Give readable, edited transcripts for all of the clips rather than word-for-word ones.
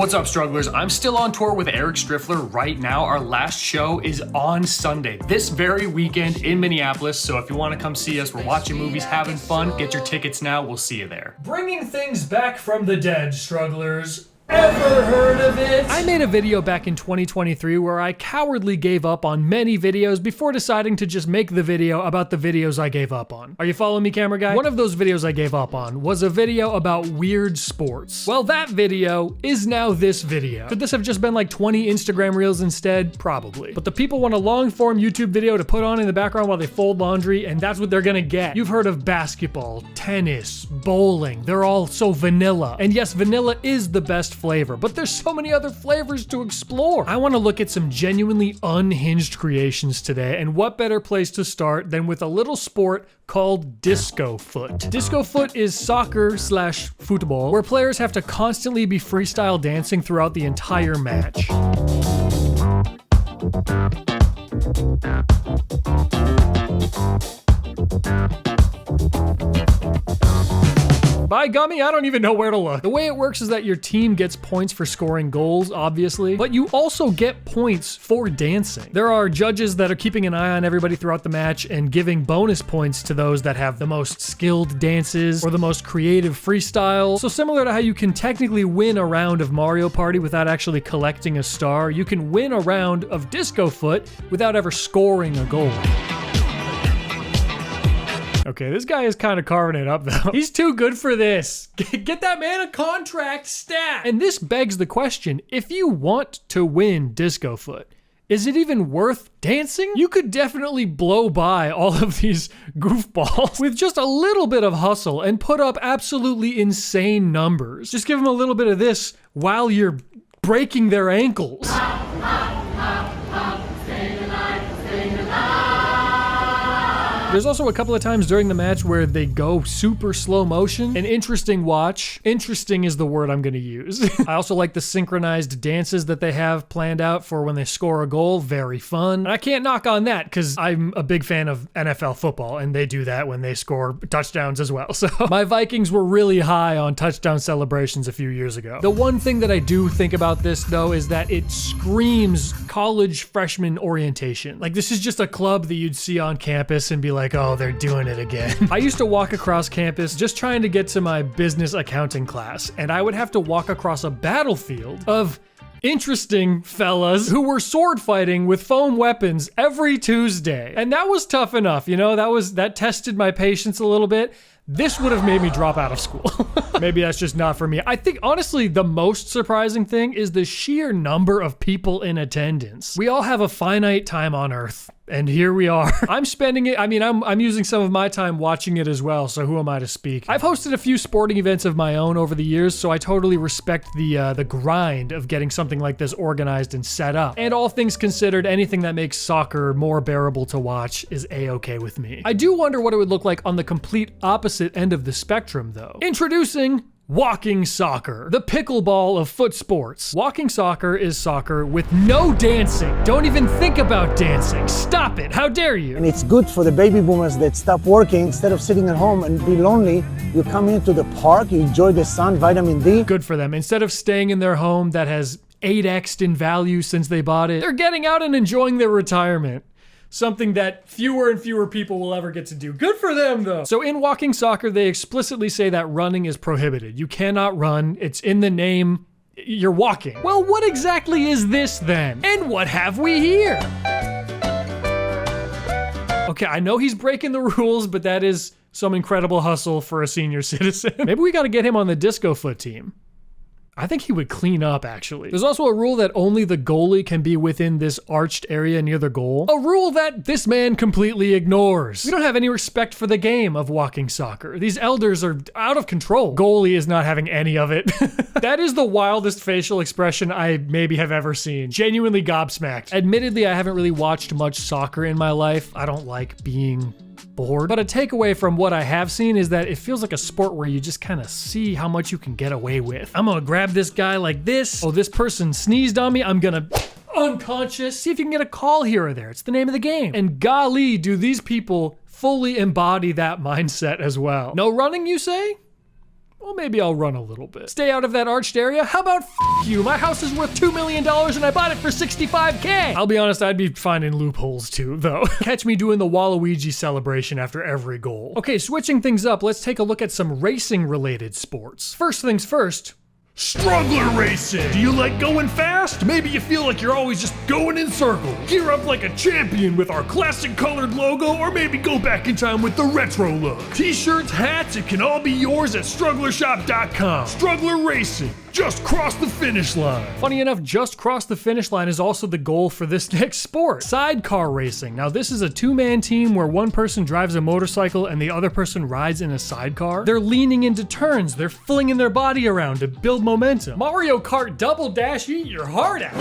What's up, strugglers? I'm still on tour with Eric Striffler right now. Our last show is on Sunday, this very weekend in Minneapolis. So if you want to come see us, we're watching movies, having fun. Get your tickets now. We'll see you there. Bringing things back from the dead, strugglers. Ever heard of it? I made a video back in 2023 where I cowardly gave up on many videos before deciding to just make the video about the videos I gave up on. Are you following me, camera guy? One of those videos I gave up on was a video about weird sports. Well, that video is now this video. Could this have just been like 20 Instagram reels instead? Probably. But the people want a long-form YouTube video to put on in the background while they fold laundry, and that's what they're gonna get. You've heard of basketball, tennis, bowling. They're all so vanilla. And yes, vanilla is the best flavor, but there's so many other flavors to explore. I want to look at some genuinely unhinged creations today, and what better place to start than with a little sport called Discofoot. Discofoot is soccer/football, where players have to constantly be freestyle dancing throughout the entire match. By gummy, I don't even know where to look. The way it works is that your team gets points for scoring goals, obviously, but you also get points for dancing. There are judges that are keeping an eye on everybody throughout the match and giving bonus points to those that have the most skilled dances or the most creative freestyle. So similar to how you can technically win a round of Mario Party without actually collecting a star, you can win a round of Discofoot without ever scoring a goal. Okay, this guy is kind of carving it up though. He's too good for this. Get that man a contract stat. And this begs the question, if you want to win Discofoot, is it even worth dancing? You could definitely blow by all of these goofballs with just a little bit of hustle and put up absolutely insane numbers. Just give them a little bit of this while you're breaking their ankles. There's also a couple of times during the match where they go super slow motion. An interesting watch. Interesting is the word I'm gonna use. I also like the synchronized dances that they have planned out for when they score a goal. Very fun. And I can't knock on that because I'm a big fan of NFL football and they do that when they score touchdowns as well. So my Vikings were really high on touchdown celebrations a few years ago. The one thing that I do think about this though is that it screams college freshman orientation. Like this is just a club that you'd see on campus and be like, oh, they're doing it again. I used to walk across campus just trying to get to my business accounting class, and I would have to walk across a battlefield of interesting fellas who were sword fighting with foam weapons every Tuesday. And that was tough enough, you know, that tested my patience a little bit. This would have made me drop out of school. Maybe that's just not for me. I think, honestly, the most surprising thing is the sheer number of people in attendance. We all have a finite time on Earth, and here we are. I'm spending it, I'm using some of my time watching it as well, so who am I to speak? I've hosted a few sporting events of my own over the years, so I totally respect the grind of getting something like this organized and set up. And all things considered, anything that makes soccer more bearable to watch is a-okay with me. I do wonder what it would look like on the complete opposite end of the spectrum, though. Introducing walking soccer, the pickleball of foot sports. Walking soccer is soccer with no dancing. Don't even think about dancing. Stop it. How dare you? And it's good for the baby boomers that stop working. Instead of sitting at home and be lonely, you come into the park, you enjoy the sun, vitamin D. Good for them. Instead of staying in their home that has 8x'd in value since they bought it, they're getting out and enjoying their retirement. Something that fewer and fewer people will ever get to do. Good for them, though. So in walking soccer, they explicitly say that running is prohibited. You cannot run. It's in the name. You're walking. Well, what exactly is this then? And what have we here? Okay, I know he's breaking the rules, but that is some incredible hustle for a senior citizen. Maybe we got to get him on the Discofoot team. I think he would clean up, actually. There's also a rule that only the goalie can be within this arched area near the goal. A rule that this man completely ignores. We don't have any respect for the game of walking soccer. These elders are out of control. Goalie is not having any of it. That is the wildest facial expression I maybe have ever seen. Genuinely gobsmacked. Admittedly, I haven't really watched much soccer in my life. I don't like being bored. But a takeaway from what I have seen is that it feels like a sport where you just kind of see how much you can get away with. I'm gonna grab this guy like this. Oh, this person sneezed on me. I'm gonna unconscious. See if you can get a call here or there. It's the name of the game. And golly, do these people fully embody that mindset as well. No running, you say? Well, maybe I'll run a little bit. Stay out of that arched area? How about f you? My house is worth $2 million and I bought it for $65K. I'll be honest, I'd be finding loopholes too, though. Catch me doing the Waluigi celebration after every goal. Okay, switching things up, let's take a look at some racing-related sports. First things first, Struggler Racing! Do you like going fast? Maybe you feel like you're always just going in circles. Gear up like a champion with our classic colored logo, or maybe go back in time with the retro look. T-shirts, hats, it can all be yours at strugglershop.com. Struggler Racing. Just cross the finish line. Funny enough, just cross the finish line is also the goal for this next sport. Sidecar Racing. Now this is a two-man team where one person drives a motorcycle and the other person rides in a sidecar. They're leaning into turns, they're flinging their body around to build momentum. Mario Kart Double Dash, eat your heart out.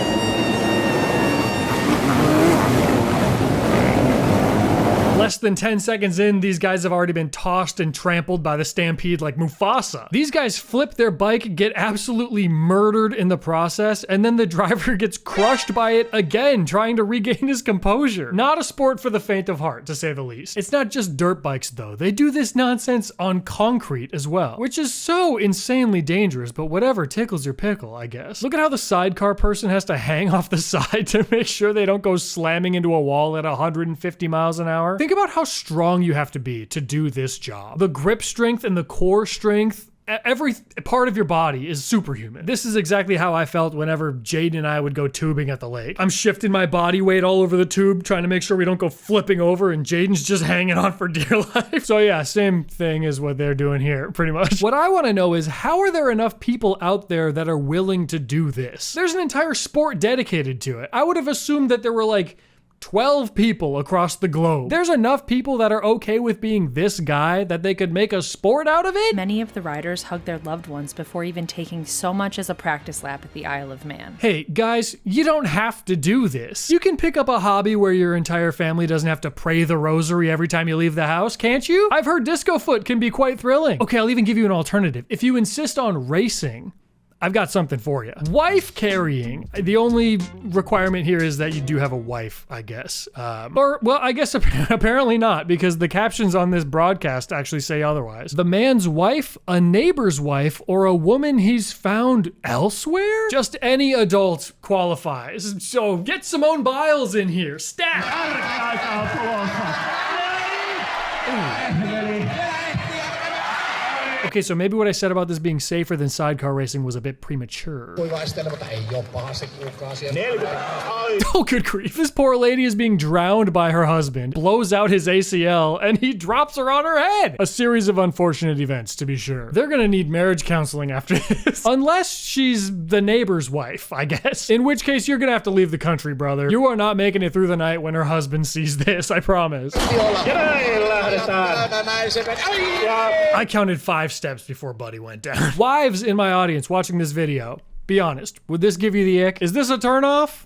Less than 10 seconds in, these guys have already been tossed and trampled by the stampede like Mufasa. These guys flip their bike, get absolutely murdered in the process, and then the driver gets crushed by it again, trying to regain his composure. Not a sport for the faint of heart, to say the least. It's not just dirt bikes though. They do this nonsense on concrete as well, which is so insanely dangerous, but whatever tickles your pickle, I guess. Look at how the sidecar person has to hang off the side to make sure they don't go slamming into a wall at 150 miles an hour. Think about how strong you have to be to do this job. The grip strength and the core strength, every part of your body is superhuman. This is exactly how I felt whenever Jaden and I would go tubing at the lake. I'm shifting my body weight all over the tube, trying to make sure we don't go flipping over, and Jaden's just hanging on for dear life. So yeah, same thing as what they're doing here, pretty much. What I want to know is, how are there enough people out there that are willing to do this? There's an entire sport dedicated to it. I would have assumed that there were like 12 people across the globe. There's enough people that are okay with being this guy that they could make a sport out of it? Many of the riders hug their loved ones before even taking so much as a practice lap at the Isle of Man. Hey, guys, you don't have to do this. You can pick up a hobby where your entire family doesn't have to pray the rosary every time you leave the house, can't you? I've heard Discofoot can be quite thrilling. Okay, I'll even give you an alternative. If you insist on racing, I've got something for you. Wife carrying. The only requirement here is that you do have a wife, I guess. Well, I guess apparently not, because the captions on this broadcast actually say otherwise. The man's wife, a neighbor's wife, or a woman he's found elsewhere? Just any adult qualifies. So get Simone Biles in here. Stat! Okay, so maybe what I said about this being safer than sidecar racing was a bit premature. Oh, good grief. This poor lady is being drowned by her husband, blows out his ACL, and he drops her on her head. A series of unfortunate events, to be sure. They're gonna need marriage counseling after this. Unless she's the neighbor's wife, I guess. In which case, you're gonna have to leave the country, brother. You are not making it through the night when her husband sees this, I promise. I counted 5 steps before Buddy went down. Wives in my audience watching this video, be honest, would this give you the ick? Is this a turnoff?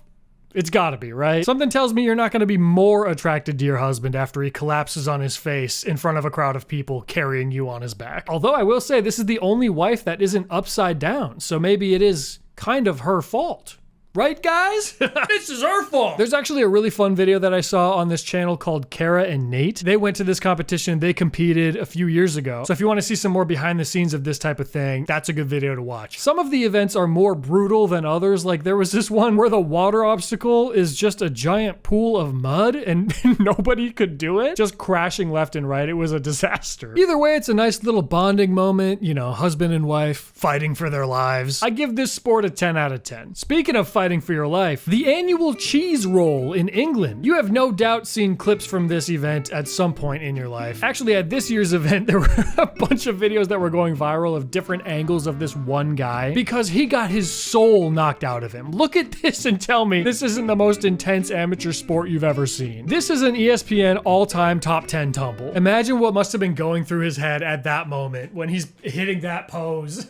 It's gotta be, right? Something tells me you're not gonna be more attracted to your husband after he collapses on his face in front of a crowd of people carrying you on his back. Although I will say this is the only wife that isn't upside down, so maybe it is kind of her fault. Right, guys? This is her fault. There's actually a really fun video that I saw on this channel called Kara and Nate. They went to this competition. They competed a few years ago. So if you want to see some more behind the scenes of this type of thing, that's a good video to watch. Some of the events are more brutal than others. Like there was this one where the water obstacle is just a giant pool of mud and nobody could do it. Just crashing left and right. It was a disaster. Either way, it's a nice little bonding moment. You know, husband and wife fighting for their lives. I give this sport a 10 out of 10. Speaking of fighting for your life, the annual cheese roll in England. You have no doubt seen clips from this event at some point in your life. Actually, at this year's event, there were a bunch of videos that were going viral of different angles of this one guy because he got his soul knocked out of him. Look at this and tell me this isn't the most intense amateur sport you've ever seen. This is an ESPN all-time top 10 tumble. Imagine what must have been going through his head at that moment when he's hitting that pose.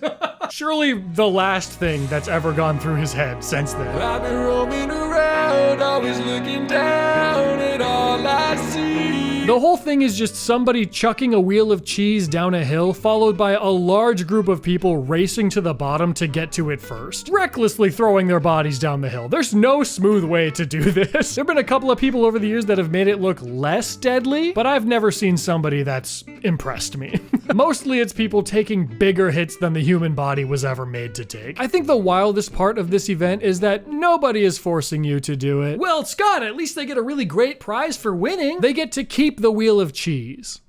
Surely the last thing that's ever gone through his head since then. I've been roaming around, always looking down at all I see. The whole thing is just somebody chucking a wheel of cheese down a hill, followed by a large group of people racing to the bottom to get to it first, recklessly throwing their bodies down the hill. There's no smooth way to do this. There've been a couple of people over the years that have made it look less deadly, but I've never seen somebody that's impressed me. Mostly it's people taking bigger hits than the human body was ever made to take. I think the wildest part of this event is that nobody is forcing you to do it. Well, Scott, at least they get a really great prize for winning. They get to keep the wheel of cheese.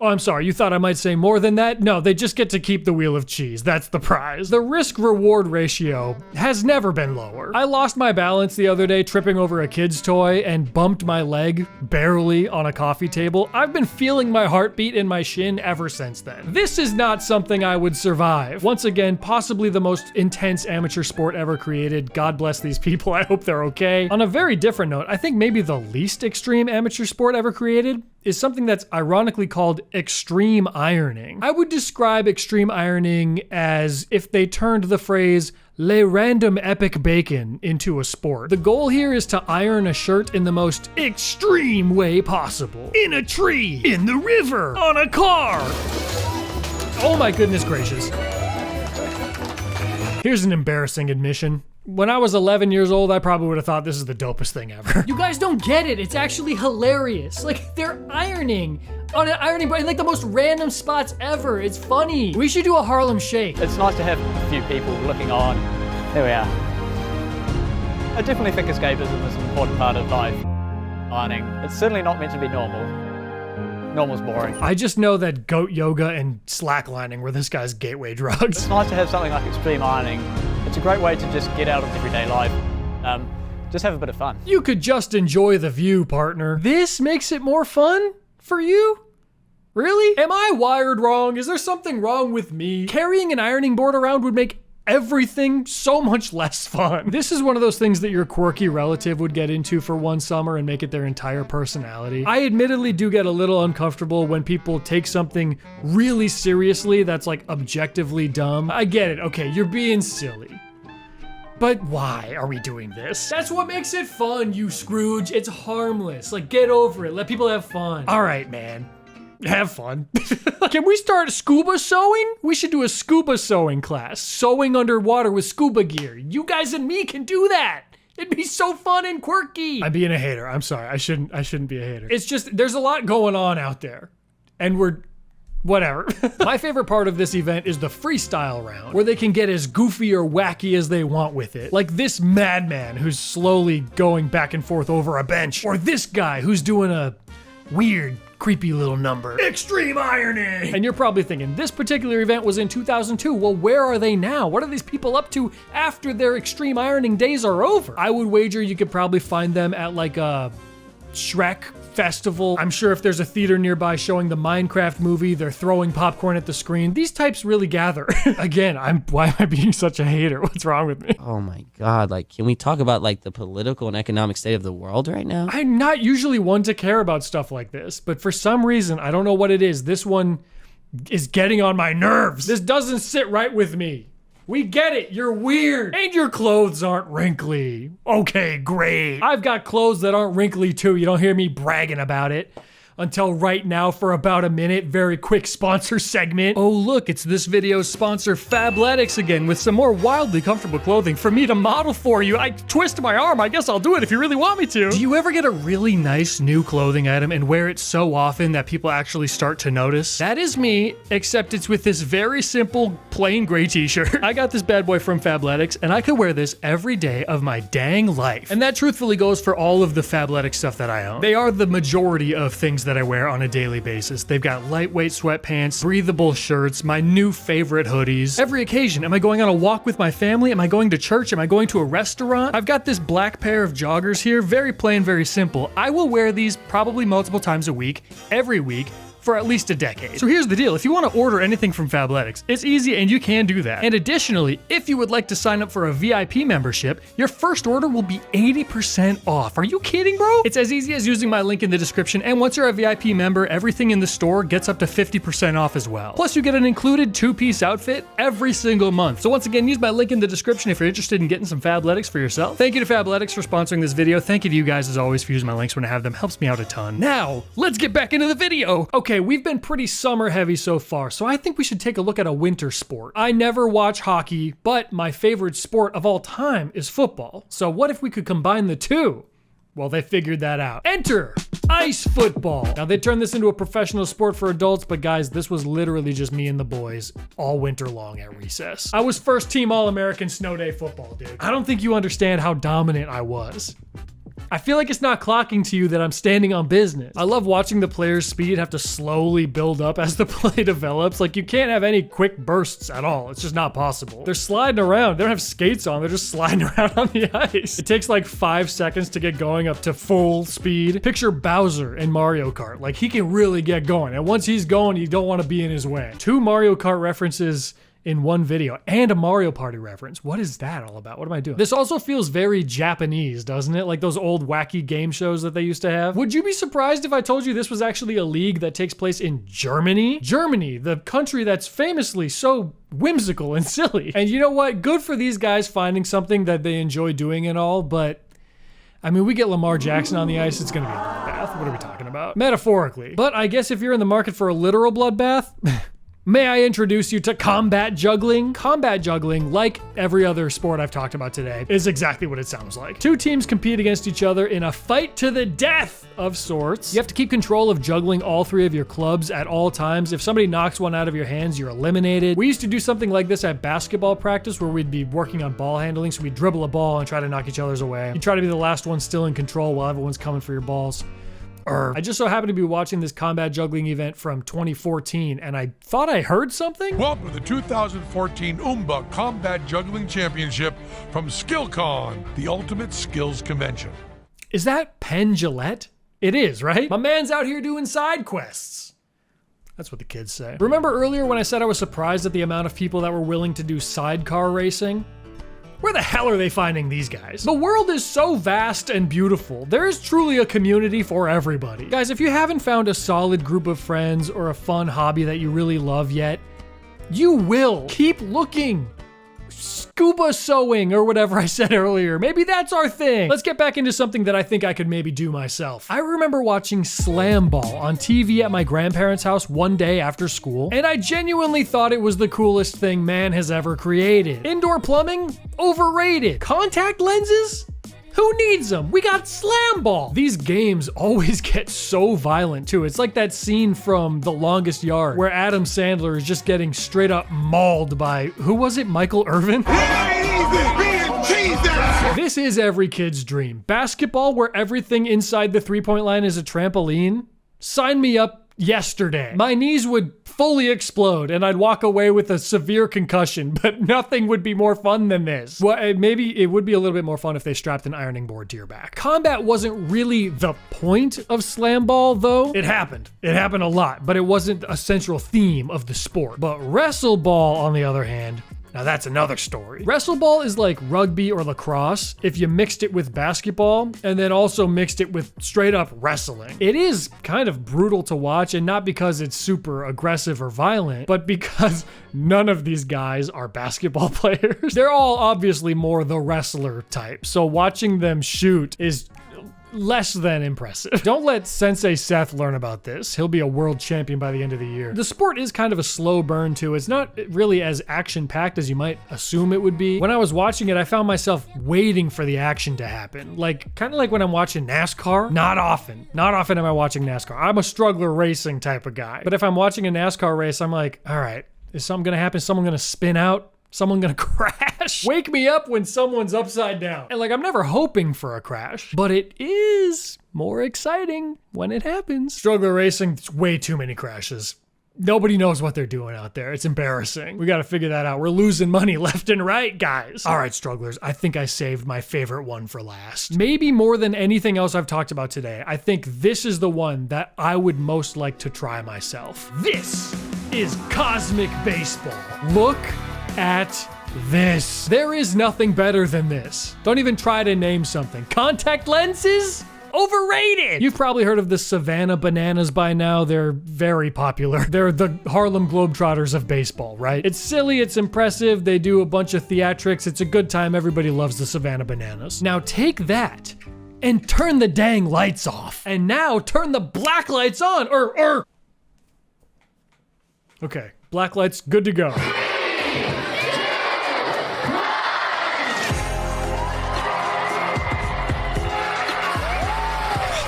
Oh, I'm sorry, you thought I might say more than that? No, they just get to keep the wheel of cheese. That's the prize. The risk-reward ratio has never been lower. I lost my balance the other day tripping over a kid's toy and bumped my leg barely on a coffee table. I've been feeling my heartbeat in my shin ever since then. This is not something I would survive. Once again, possibly the most intense amateur sport ever created. God bless these people. I hope they're okay. On a very different note, I think maybe the least extreme amateur sport ever created is something that's ironically called extreme ironing. I would describe extreme ironing as if they turned the phrase "le random epic bacon" into a sport. The goal here is to iron a shirt in the most extreme way possible. In a tree, in the river, on a car. Oh my goodness gracious. Here's an embarrassing admission. When I was 11 years old, I probably would have thought this is the dopest thing ever. You guys don't get it. It's actually hilarious. Like, they're ironing on an ironing board in like the most random spots ever. It's funny. We should do a Harlem Shake. It's nice to have a few people looking on. There we are. I definitely think escapism is an important part of life. Ironing. It's certainly not meant to be normal. Normal's boring. I just know that goat yoga and slacklining were this guy's gateway drugs. It's nice to have something like extreme ironing. It's a great way to just get out of everyday life. Just have a bit of fun. You could just enjoy the view, partner. This makes it more fun for you? Really? Am I wired wrong? Is there something wrong with me? Carrying an ironing board around would make everything so much less fun. This is one of those things that your quirky relative would get into for one summer and make it their entire personality. I admittedly do get a little uncomfortable when people take something really seriously that's like objectively dumb. I get it. Okay, you're being silly. But why are we doing this? That's what makes it fun, you Scrooge. It's harmless. Like, get over it. Let people have fun. All right, man. Have fun. Can we start scuba sewing? We should do a scuba sewing class. Sewing underwater with scuba gear. You guys and me can do that. It'd be so fun and quirky. I'm being a hater. I'm sorry. I shouldn't be a hater. It's just, there's a lot going on out there. And whatever. My favorite part of this event is the freestyle round, where they can get as goofy or wacky as they want with it. Like this madman who's slowly going back and forth over a bench, or this guy who's doing a weird, creepy little number. Extreme ironing! And you're probably thinking, this particular event was in 2002. Well, where are they now? What are these people up to after their extreme ironing days are over? I would wager you could probably find them at like a Shrek festival. I'm sure if there's a theater nearby showing the Minecraft movie, they're throwing popcorn at the screen. These types really gather. Again, why am I being such a hater? What's wrong with me? Oh my God, like, can we talk about like the political and economic state of the world right now? I'm not usually one to care about stuff like this, but for some reason, I don't know what it is, this one is getting on my nerves. This doesn't sit right with me. We get it, you're weird, and your clothes aren't wrinkly. Okay, great. I've got clothes that aren't wrinkly too. You don't hear me bragging about it. Until right now for about a minute. Very quick sponsor segment. Oh look, it's this video's sponsor Fabletics again with some more wildly comfortable clothing for me to model for you. I twist my arm, I guess I'll do it if you really want me to. Do you ever get a really nice new clothing item and wear it so often that people actually start to notice? That is me, except it's with this very simple plain gray t-shirt. I got this bad boy from Fabletics and I could wear this every day of my dang life. And that truthfully goes for all of the Fabletics stuff that I own. They are the majority of things that I wear on a daily basis. They've got lightweight sweatpants, breathable shirts, my new favorite hoodies. Every occasion, am I going on a walk with my family? Am I going to church? Am I going to a restaurant? I've got this black pair of joggers here, very plain, very simple. I will wear these probably multiple times a week, every week, for at least a decade. So here's the deal. If you want to order anything from Fabletics, it's easy and you can do that. And additionally, if you would like to sign up for a VIP membership, your first order will be 80% off. Are you kidding, bro? It's as easy as using my link in the description, and once you're a VIP member, everything in the store gets up to 50% off as well. Plus, you get an included 2-piece outfit every single month. So once again, use my link in the description if you're interested in getting some Fabletics for yourself. Thank you to Fabletics for sponsoring this video. Thank you to you guys as always for using my links when I have them. Helps me out a ton. Now, let's get back into the video. Okay, we've been pretty summer heavy so far, so I think we should take a look at a winter sport. I never watch hockey, but my favorite sport of all time is football. So what if we could combine the two? Well, they figured that out. Enter ice football. Now, they turned this into a professional sport for adults, but guys, this was literally just me and the boys all winter long at recess. I was first team All-American snow day football, dude. I don't think you understand how dominant I was. I feel like it's not clocking to you that I'm standing on business. I love watching the player's speed have to slowly build up as the play develops. Like, you can't have any quick bursts at all. It's just not possible. They're sliding around. They don't have skates on. They're just sliding around on the ice. It takes like 5 seconds to get going up to full speed. Picture Bowser in Mario Kart. Like, he can really get going. And once he's going, you don't want to be in his way. 2 Mario Kart references in one video, and a Mario Party reference. What is that all about? What am I doing? This also feels very Japanese, doesn't it? Like those old wacky game shows that they used to have. Would you be surprised if I told you this was actually a league that takes place in Germany? Germany, the country that's famously so whimsical and silly. And you know what? Good for these guys finding something that they enjoy doing and all, but I mean, we get Lamar Jackson on the ice, it's gonna be a bloodbath. What are we talking about? Metaphorically. But I guess if you're in the market for a literal bloodbath, may I introduce you to combat juggling? Combat juggling, like every other sport I've talked about today, is exactly what it sounds like. 2 teams compete against each other in a fight to the death of sorts. You have to keep control of juggling all 3 of your clubs at all times. If somebody knocks one out of your hands, you're eliminated. We used to do something like this at basketball practice where we'd be working on ball handling, so we'd dribble a ball and try to knock each other's away. You try to be the last one still in control while everyone's coming for your balls. I just so happened to be watching this combat juggling event from 2014, and I thought I heard something. Welcome to the 2014 Umba Combat Juggling Championship from SkillCon, the ultimate skills convention. Is that Penn Jillette? It is, right? My man's out here doing side quests. That's what the kids say. Remember earlier when I said I was surprised at the amount of people that were willing to do sidecar racing? Where the hell are they finding these guys? The world is so vast and beautiful. There is truly a community for everybody. Guys, if you haven't found a solid group of friends or a fun hobby that you really love yet, you will. Keep looking. Scuba sewing or whatever I said earlier. Maybe that's our thing. Let's get back into something that I think I could maybe do myself. I remember watching SlamBall on TV at my grandparents' house one day after school, and I genuinely thought it was the coolest thing man has ever created. Indoor plumbing? Overrated. Contact lenses? Who needs them? We got SlamBall. These games always get so violent too. It's like that scene from The Longest Yard where Adam Sandler is just getting straight up mauled by, who was it, Michael Irvin? This is every kid's dream. Basketball where everything inside the 3-point line is a trampoline? Sign me up yesterday. My knees would fully explode and I'd walk away with a severe concussion, but nothing would be more fun than this. Well, maybe it would be a little bit more fun if they strapped an ironing board to your back. Combat wasn't really the point of SlamBall though. It happened. It happened a lot, but it wasn't a central theme of the sport. But Wrestleball, on the other hand, now that's another story. Wrestleball is like rugby or lacrosse if you mixed it with basketball and then also mixed it with straight up wrestling. It is kind of brutal to watch, and not because it's super aggressive or violent, but because none of these guys are basketball players. They're all obviously more the wrestler type, so watching them shoot is less than impressive. Don't let Sensei Seth learn about this. He'll be a world champion by the end of the year. The sport is kind of a slow burn too. It's not really as action-packed as you might assume it would be. When I was watching it, I found myself waiting for the action to happen. Like, kind of like when I'm watching NASCAR. Not often am I watching NASCAR. I'm a struggler racing type of guy. But if I'm watching a NASCAR race, I'm like, all right, is something gonna happen? Someone gonna spin out? Someone gonna crash? Wake me up when someone's upside down. And like, I'm never hoping for a crash, but it is more exciting when it happens. Struggler racing, it's way too many crashes. Nobody knows what they're doing out there. It's embarrassing. We got to figure that out. We're losing money left and right, guys. All right, strugglers. I think I saved my favorite one for last. Maybe more than anything else I've talked about today, I think this is the one that I would most like to try myself. This is Cosmic Baseball. Look at this. There is nothing better than this. Don't even try to name something. Contact lenses? Overrated! You've probably heard of the Savannah Bananas by now. They're very popular. They're the Harlem Globetrotters of baseball, right? It's silly, it's impressive, they do a bunch of theatrics, it's a good time, everybody loves the Savannah Bananas. Now take that and turn the dang lights off. And now turn the black lights on, Okay, black lights, good to go.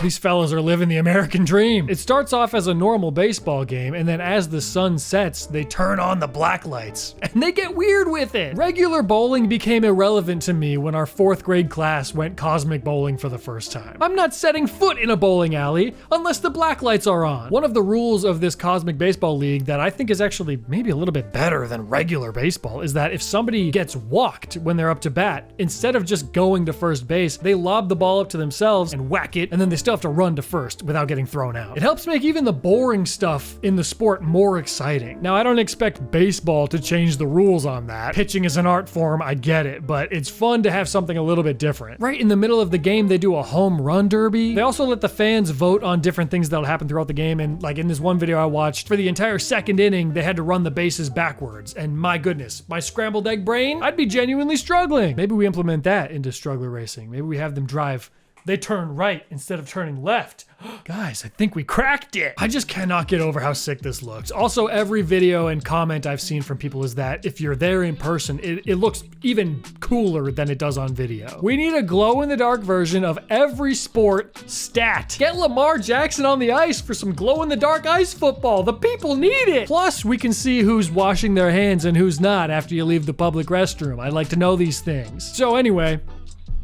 These fellas are living the American dream. It starts off as a normal baseball game, and then as the sun sets, they turn on the black lights, and they get weird with it. Regular bowling became irrelevant to me when our 4th grade class went cosmic bowling for the first time. I'm not setting foot in a bowling alley unless the black lights are on. One of the rules of this Cosmic Baseball League that I think is actually maybe a little bit better than regular baseball is that if somebody gets walked when they're up to bat, instead of just going to first base, they lob the ball up to themselves and whack it, and then they still have to run to first without getting thrown out. It helps make even the boring stuff in the sport more exciting. Now, I don't expect baseball to change the rules on that. Pitching is an art form, I get it, but it's fun to have something a little bit different. Right in the middle of the game, they do a home run derby. They also let the fans vote on different things that'll happen throughout the game, and like in this one video I watched, for the entire 2nd inning, they had to run the bases backwards, and my goodness, my scrambled egg brain, I'd be genuinely struggling. Maybe we implement that into Struggler Racing. Maybe we have them drive. They turn right instead of turning left. Guys, I think we cracked it. I just cannot get over how sick this looks. Also, every video and comment I've seen from people is that if you're there in person, it looks even cooler than it does on video. We need a glow-in-the-dark version of every sport stat. Get Lamar Jackson on the ice for some glow-in-the-dark ice football. The people need it. Plus, we can see who's washing their hands and who's not after you leave the public restroom. I'd like to know these things. So anyway,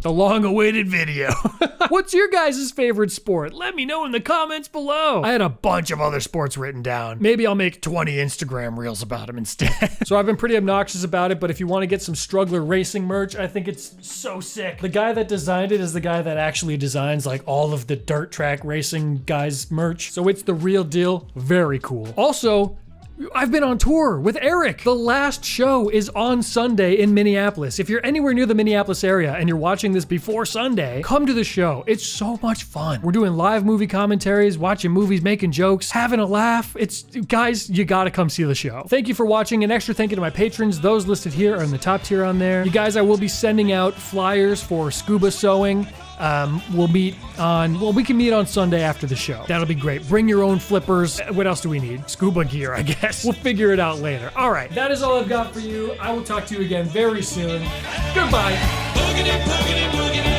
the long-awaited video. What's your guys' favorite sport? Let me know in the comments below. I had a bunch of other sports written down. Maybe I'll make 20 Instagram reels about them instead. So I've been pretty obnoxious about it, but if you want to get some Struggler Racing merch, I think it's so sick. The guy that designed it is the guy that actually designs like all of the dirt track racing guys' merch. So it's the real deal. Very cool. Also, I've been on tour with Eric. The last show is on Sunday in Minneapolis. If you're anywhere near the Minneapolis area and you're watching this before Sunday, come to the show. It's so much fun. We're doing live movie commentaries, watching movies, making jokes, having a laugh. Guys, you gotta come see the show. Thank you for watching. An extra thank you to my patrons. Those listed here are in the top tier on there. You guys, I will be sending out flyers for scuba sewing. We can meet on Sunday after the show. That'll be great. Bring your own flippers. What else do we need? Scuba gear, I guess. We'll figure it out later. All right, that is all I've got for you. I will talk to you again very soon. Goodbye. Boogity, boogity, boogity.